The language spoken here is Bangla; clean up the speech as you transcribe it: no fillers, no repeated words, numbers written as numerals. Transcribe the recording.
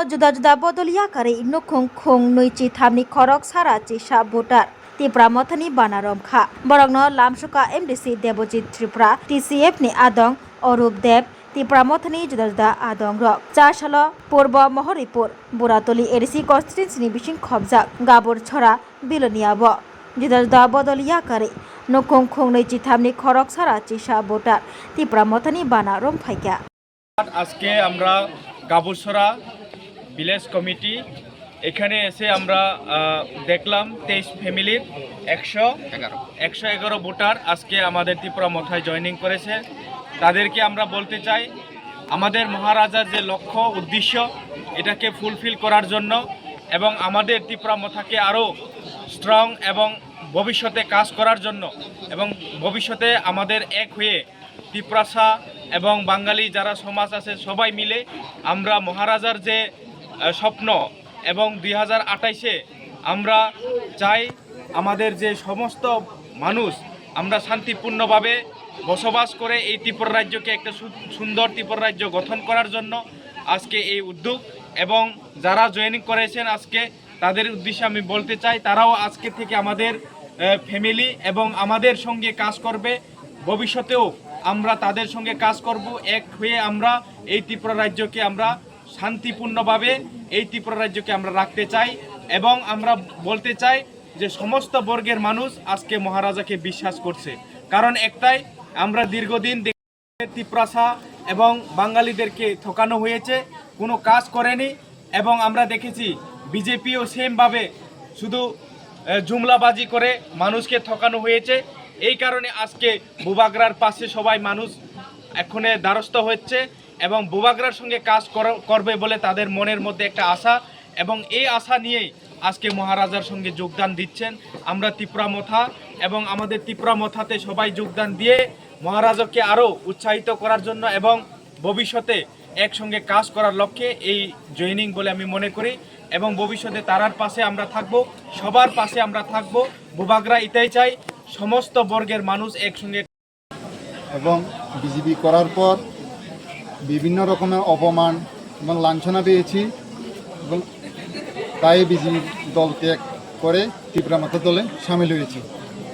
जुदा-जुदा बदलियाकारि नुखुं नैचि थामनि खरक साराचि सा भोटार त्रिपुरा मथानि बानारम खा बरंनो लामसुका एमडीसी देवजित त्रिपुरा टीसीएफ नि आदं अरूप देव त्रिपुरा मथानि जुदा-जुदा आदं रक चारसालो पूर्व महरिपुर बुरातली एडीसी कन्स्टिट्युएन्सी नि बिसिं खबजाक गाबुर छरा बिलोनियाबो जुदा-जुदा बदलियाकारि नुखुं नैचि थामनि खरक साराचि सा भोटार त्रिपुरा मथानि बानारम फाइका আজকে আমরা গাবুরছড়া ভিলেজ কমিটি এখানে এসে আমরা দেখলাম 23 ফ্যামিলির 111 ভোটার আজকে আমাদের ত্রিপুরা মথায় জয়েনিং করেছে। তাদেরকে আমরা বলতে চাই আমাদের মহারাজার যে লক্ষ্য উদ্দেশ্য এটাকে ফুলফিল করার জন্য এবং আমাদের ত্রিপুরা মথাকে আরও স্ট্রং এবং ভবিষ্যতে কাজ করার জন্য এবং ভবিষ্যতে আমাদের এক হয়ে ত্রিপুরাসা এবং বাঙালি যারা সমাজ আছে সবাই মিলে আমরা মহারাজার যে স্বপ্ন এবং 2028-এ আমরা চাই আমাদের যে সমস্ত মানুষ আমরা শান্তিপূর্ণভাবে বসবাস করে এই ত্রিপুরা রাজ্যকে একটা সুন্দর ত্রিপুরা রাজ্য গঠন করার জন্য আজকে এই উদ্যোগ এবং যারা জয়েনিং করেছেন আজকে তাদের উদ্দেশ্যে আমি বলতে চাই তারাও আজকে থেকে আমাদের ফ্যামিলি এবং আমাদের সঙ্গে কাজ করবে। ভবিষ্যতেও আমরা তাদের সঙ্গে কাজ করব, এক হয়ে আমরা এই ত্রিপুরা রাজ্যকে আমরা শান্তিপূর্ণভাবে এই ত্রিপুরা রাজ্যকে আমরা রাখতে চাই এবং আমরা বলতে চাই যে সমস্ত বর্গের মানুষ আজকে মহারাজাকে বিশ্বাস করছে। কারণ একটাই, আমরা দীর্ঘদিন ত্রিপুরাসা এবং বাঙালিদেরকে ঠকানো হয়েছে, কোনো কাজ করেনি এবং আমরা দেখেছি বিজেপিও সেমভাবে শুধু জুমলাবাজি করে মানুষকে ঠকানো হয়েছে। এই কারণে আজকে বুবাগরার পাশে সবাই মানুষ এখনে দ্বারস্থ হচ্ছে এবং বুবাগরার সঙ্গে কাজ করবে বলে তাদের মনের মধ্যে একটা আশা এবং এই আশা নিয়েই আজকে মহারাজার সঙ্গে যোগদান দিচ্ছেন। আমরা ত্রিপুরা মথা এবং আমাদের ত্রিপুরা মথাতে সবাই যোগদান দিয়ে মহারাজাকে আরও উৎসাহিত করার জন্য এবং ভবিষ্যতে একসঙ্গে কাজ করার লক্ষ্যে এই জয়েনিং বলে আমি মনে করি এবং ভবিষ্যতে তারার পাশে আমরা থাকব, সবার পাশে আমরা থাকব। বুবাগরা এটাই চাই সমস্ত বর্গের মানুষ একসঙ্গে। এবং বিজেপি করার পর বিভিন্ন রকমের অপমান এবং লাঞ্ছনা পেয়েছি এবং তাই বিজেপি দল ত্যাগ করে ত্রিপুরা মথা দলে সামিল হয়েছি।